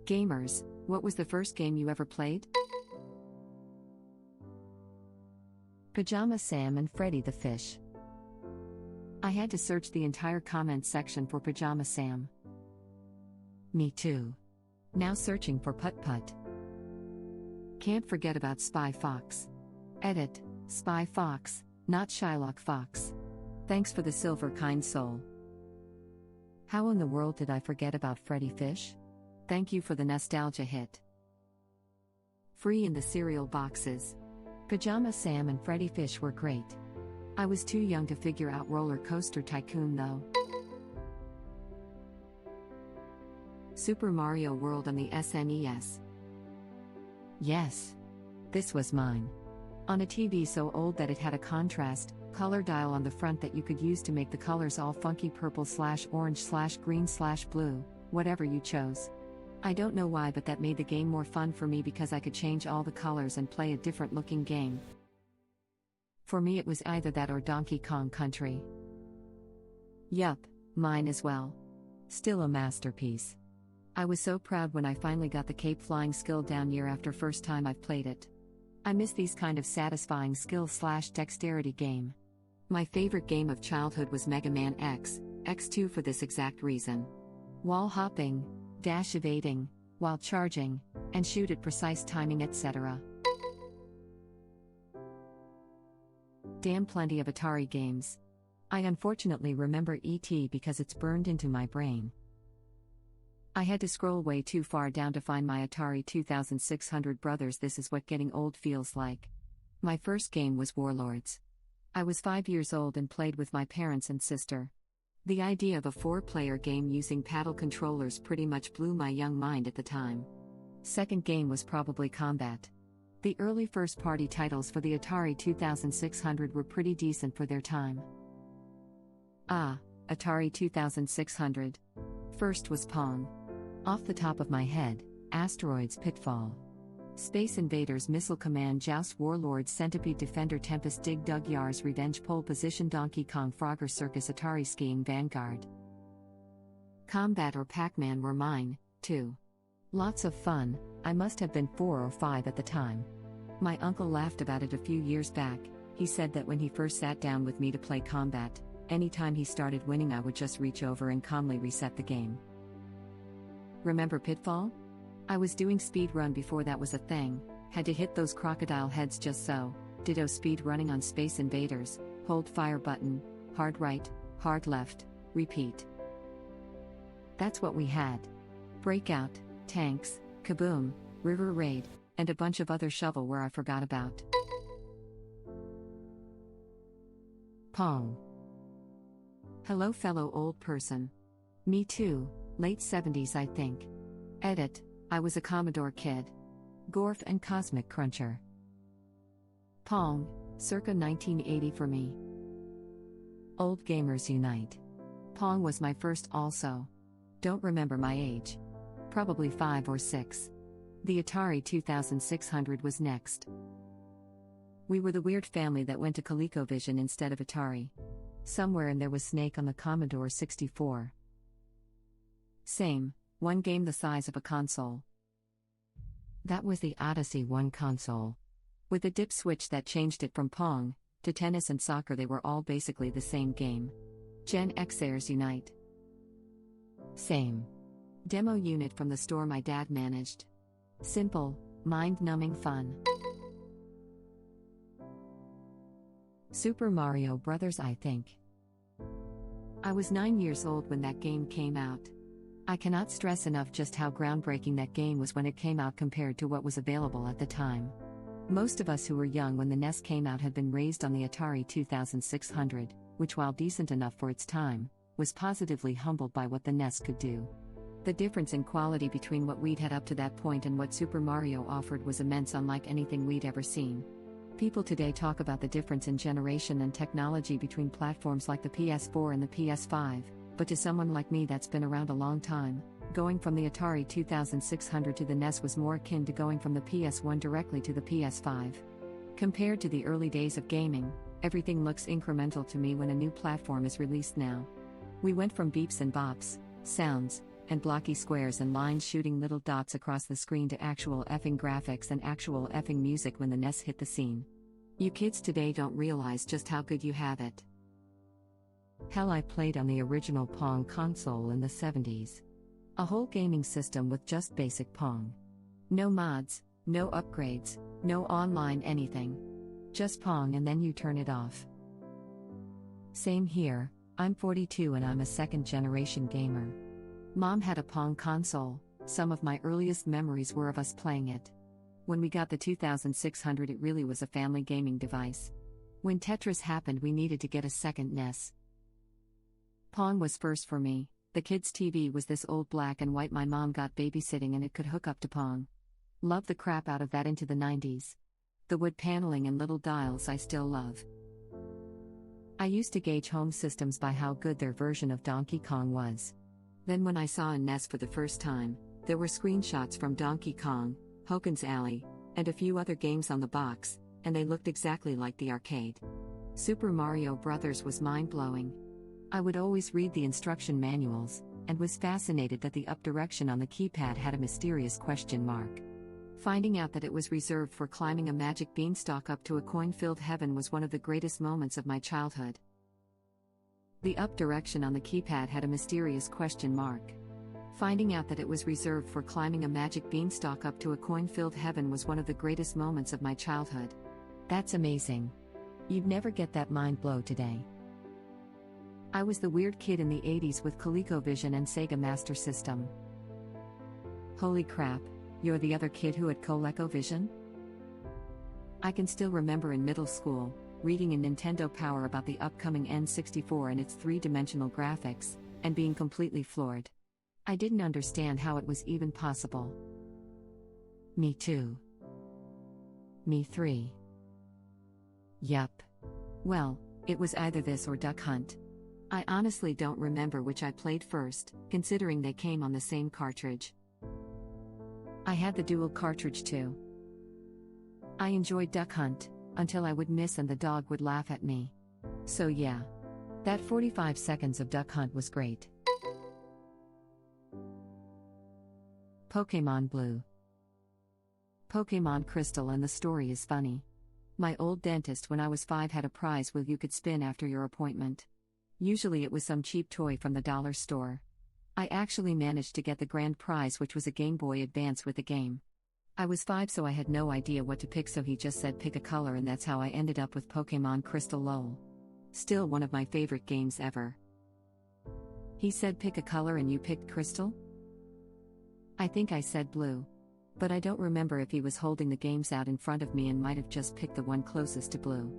Gamers, what was the first game you ever played? Pajama Sam and Freddy the Fish. I had to search the entire comments section for Pajama Sam. Me too. Now searching for Putt Putt. Can't forget about Spy Fox. Edit, Spy Fox, not Shylock Fox. Thanks for the silver, kind soul. How in the world did I forget about Freddy Fish? Thank you for the nostalgia hit. Free in the cereal boxes. Pajama Sam and Freddy Fish were great. I was too young to figure out Roller Coaster Tycoon though. Super Mario World on the SNES. Yes. This was mine. On a TV so old that it had a contrast, color dial on the front that you could use to make the colors all funky purple/orange/green/blue, whatever you chose. I don't know why, but that made the game more fun for me because I could change all the colors and play a different looking game. For me it was either that or Donkey Kong Country. Yup, mine as well. Still a masterpiece. I was so proud when I finally got the cape flying skill down year after first time I've played it. I miss these kind of satisfying skill/dexterity game. My favorite game of childhood was Mega Man X, X2 for this exact reason. Wall hopping, dash evading, while charging, and shoot at precise timing, etc. Damn, plenty of Atari games. I unfortunately remember E.T. because it's burned into my brain. I had to scroll way too far down to find my Atari 2600 brothers. This is what getting old feels like. My first game was Warlords. I was 5 years old and played with my parents and sister. The idea of a 4-player game using paddle controllers pretty much blew my young mind at the time. Second game was probably Combat. The early first-party titles for the Atari 2600 were pretty decent for their time. Atari 2600. First was Pong. Off the top of my head, Asteroids Pitfall. Space Invaders Missile Command Joust Warlords Centipede Defender Tempest Dig Dug Yar's Revenge Pole Position Donkey Kong Frogger Circus Atari Skiing Vanguard. Combat or Pac-Man were mine, too. Lots of fun. I must have been 4 or 5 at the time. My uncle laughed about it a few years back. He said that when he first sat down with me to play Combat, anytime he started winning I would just reach over and calmly reset the game. Remember Pitfall? I was doing speedrun before that was a thing, had to hit those crocodile heads just so. Ditto speed running on Space Invaders, hold fire button, hard right, hard left, repeat. That's what we had. Breakout, Tanks, Kaboom, River Raid, and a bunch of other shovelware I forgot about. Pong. Hello fellow old person. Me too, late 70s I think. Edit, I was a Commodore kid. Gorf and Cosmic Cruncher. Pong, circa 1980 for me. Old gamers unite. Pong was my first also. Don't remember my age. Probably 5 or 6. The Atari 2600 was next. We were the weird family that went to ColecoVision instead of Atari. Somewhere in there was Snake on the Commodore 64. Same, one game the size of a console. That was the Odyssey 1 console. With a dip switch that changed it from Pong to tennis and soccer, they were all basically the same game. Gen Xers unite. Same. Demo unit from the store my dad managed. Simple, mind-numbing fun. Super Mario Bros. I think. I was 9 years old when that game came out. I cannot stress enough just how groundbreaking that game was when it came out compared to what was available at the time. Most of us who were young when the NES came out had been raised on the Atari 2600, which, while decent enough for its time, was positively humbled by what the NES could do. The difference in quality between what we'd had up to that point and what Super Mario offered was immense, unlike anything we'd ever seen. People today talk about the difference in generation and technology between platforms like the PS4 and the PS5, but to someone like me that's been around a long time, going from the Atari 2600 to the NES was more akin to going from the PS1 directly to the PS5. Compared to the early days of gaming, everything looks incremental to me when a new platform is released now. We went from beeps and bops, sounds, and blocky squares and lines shooting little dots across the screen to actual effing graphics and actual effing music when the Nes hit the scene. You kids today don't realize just how good you have it. Hell, I played on the original Pong console in the 70s. A whole gaming system with just basic Pong. No mods, no upgrades, no online anything. Just Pong and then you turn it off. Same here, I'm 42 and I'm a second-generation gamer. Mom had a Pong console, some of my earliest memories were of us playing it. When we got the 2600 it really was a family gaming device. When Tetris happened we needed to get a second Nes. Pong was first for me. The kids' TV was this old black and white my mom got babysitting and it could hook up to Pong. Loved the crap out of that into the 90s. The wood paneling and little dials I still love. I used to gauge home systems by how good their version of Donkey Kong was. Then when I saw a Nes for the first time, there were screenshots from Donkey Kong, Hogan's Alley, and a few other games on the box, and they looked exactly like the arcade. Super Mario Bros. Was mind-blowing. I would always read the instruction manuals, and was fascinated that the up direction on the keypad had a mysterious question mark. Finding out that it was reserved for climbing a magic beanstalk up to a coin-filled heaven was one of the greatest moments of my childhood. The up direction on the keypad had a mysterious question mark. Finding out that it was reserved for climbing a magic beanstalk up to a coin-filled heaven was one of the greatest moments of my childhood. That's amazing. You'd never get that mind blow today. I was the weird kid in the 80s with ColecoVision and Sega Master System. Holy crap, you're the other kid who had ColecoVision? I can still remember in middle school, reading in Nintendo Power about the upcoming N64 and its three-dimensional graphics, and being completely floored. I didn't understand how it was even possible. Me too. Me 3. Yup. Well, it was either this or Duck Hunt. I honestly don't remember which I played first, considering they came on the same cartridge. I had the dual cartridge too. I enjoyed Duck Hunt, until I would miss and the dog would laugh at me. So yeah. That 45 seconds of Duck Hunt was great. Pokémon Blue. Pokémon Crystal, and the story is funny. My old dentist when I was 5 had a prize wheel you could spin after your appointment. Usually it was some cheap toy from the dollar store. I actually managed to get the grand prize, which was a Game Boy Advance with a game. I was 5 so I had no idea what to pick, so he just said pick a color, and that's how I ended up with Pokémon Crystal. Lol. Still one of my favorite games ever. He said pick a color and you picked Crystal? I think I said blue. But I don't remember if he was holding the games out in front of me and might have just picked the one closest to blue.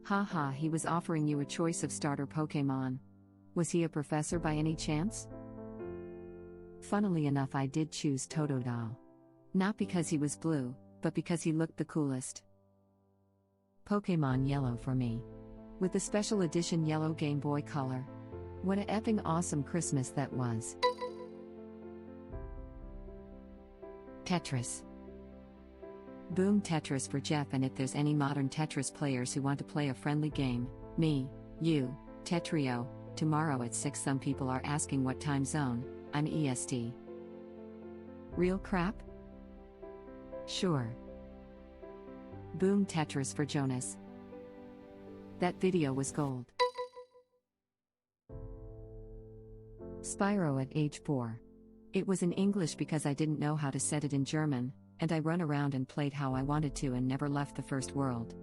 Haha, he was offering you a choice of starter Pokémon. Was he a professor by any chance? Funnily enough, I did choose Totodile. Not because he was blue, but because he looked the coolest. Pokémon Yellow for me. With the special edition yellow Game Boy Color. What a effing awesome Christmas that was. Tetris. Boom Tetris for Jeff, and if there's any modern Tetris players who want to play a friendly game, me, you, Tetrio, tomorrow at 6. Some people are asking what time zone, I'm EST. Real crap? Sure. Boom Tetris for Jonas. That video was gold. Spyro at age 4. It was in English because I didn't know how to set it in German, and I run around and played how I wanted to and never left the first world.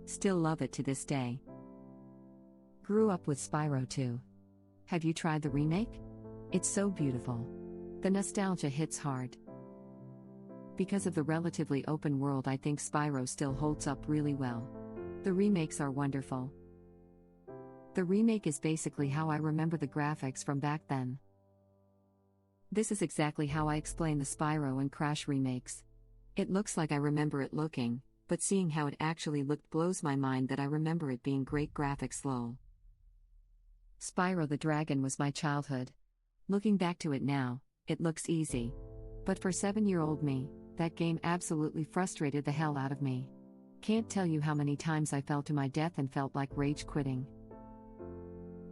Still love it to this day. Grew up with Spyro 2. Have you tried the remake? It's so beautiful. The nostalgia hits hard. Because of the relatively open world, I think Spyro still holds up really well. The remakes are wonderful. The remake is basically how I remember the graphics from back then. This is exactly how I explain the Spyro and Crash remakes. It looks like I remember it looking, but seeing how it actually looked blows my mind that I remember it being great graphics. Lol. Spyro the Dragon was my childhood. Looking back to it now, it looks easy. But for 7-year-old me, that game absolutely frustrated the hell out of me. Can't tell you how many times I fell to my death and felt like rage quitting.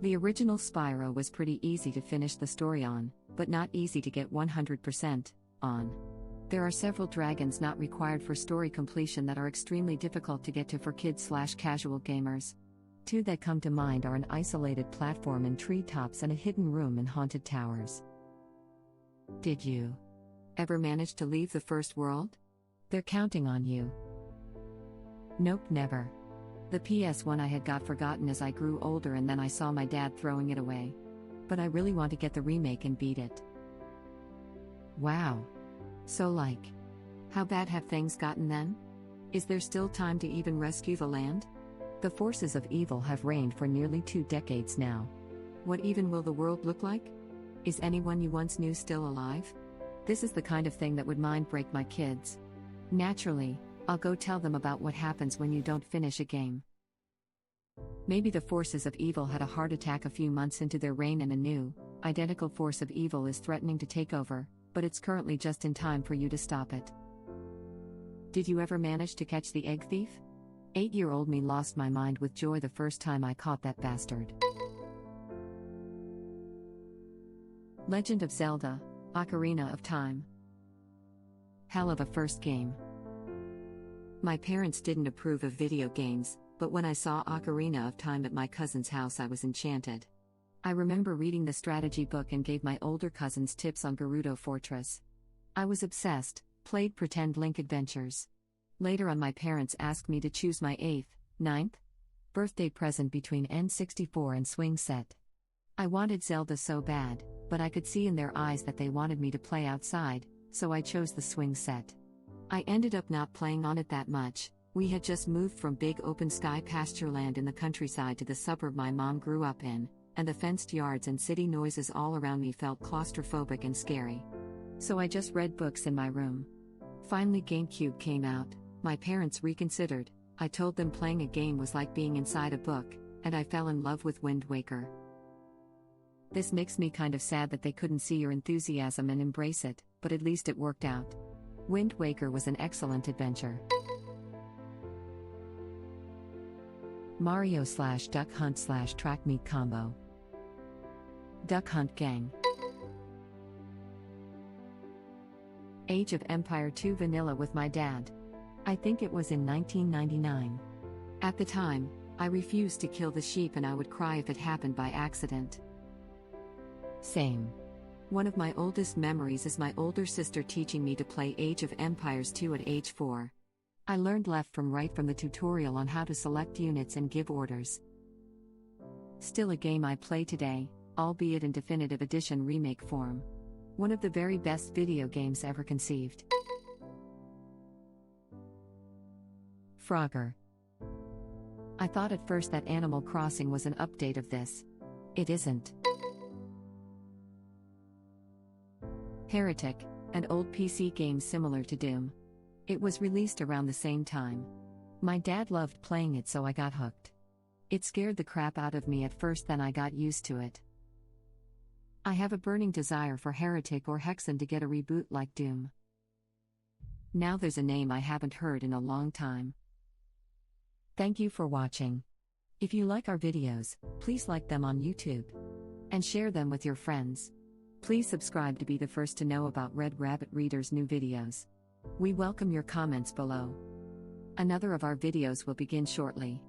The original Spyro was pretty easy to finish the story on, but not easy to get 100% on. There are several dragons not required for story completion that are extremely difficult to get to for kids/casual gamers. Two that come to mind are an isolated platform in treetops and a hidden room in haunted towers. Did you ever manage to leave the first world? They're counting on you. Nope, never. The PS1 I had got forgotten as I grew older, and then I saw my dad throwing it away. But I really want to get the remake and beat it. Wow. So how bad have things gotten then? Is there still time to even rescue the land? The forces of evil have reigned for nearly 2 decades now. What even will the world look like? Is anyone you once knew still alive? This is the kind of thing that would mind break my kids. Naturally, I'll go tell them about what happens when you don't finish a game. Maybe the forces of evil had a heart attack a few months into their reign and a new, identical force of evil is threatening to take over, but it's currently just in time for you to stop it. Did you ever manage to catch the egg thief? 8-year-old me lost my mind with joy the first time I caught that bastard. Legend of Zelda, Ocarina of Time. Hell of a first game. My parents didn't approve of video games, but when I saw Ocarina of Time at my cousin's house I was enchanted. I remember reading the strategy book and gave my older cousins tips on Gerudo Fortress. I was obsessed, played Pretend Link Adventures. Later on my parents asked me to choose my 8th, 9th birthday present between N64 and Swing Set. I wanted Zelda so bad, but I could see in their eyes that they wanted me to play outside, so I chose the Swing Set. I ended up not playing on it that much. We had just moved from big open sky pasture land in the countryside to the suburb my mom grew up in, and the fenced yards and city noises all around me felt claustrophobic and scary. So I just read books in my room. Finally GameCube came out, my parents reconsidered, I told them playing a game was like being inside a book, and I fell in love with Wind Waker. This makes me kind of sad that they couldn't see your enthusiasm and embrace it, but at least it worked out. Wind Waker was an excellent adventure. Mario/Duck Hunt/Track Meet Combo. Duck Hunt Gang. Age of Empire 2 Vanilla with my dad. I think it was in 1999. At the time, I refused to kill the sheep and I would cry if it happened by accident. Same. One of my oldest memories is my older sister teaching me to play Age of Empires 2 at age 4. I learned left from right from the tutorial on how to select units and give orders. Still a game I play today, albeit in definitive edition remake form. One of the very best video games ever conceived. Frogger. I thought at first that Animal Crossing was an update of this. It isn't. Heretic, an old PC game similar to Doom. It was released around the same time. My dad loved playing it, so I got hooked. It scared the crap out of me at first, then I got used to it. I have a burning desire for Heretic or Hexen to get a reboot like Doom. Now there's a name I haven't heard in a long time. Thank you for watching. If you like our videos, please like them on YouTube. And share them with your friends. Please subscribe to be the first to know about Red Rabbit Reader's new videos. We welcome your comments below. Another of our videos will begin shortly.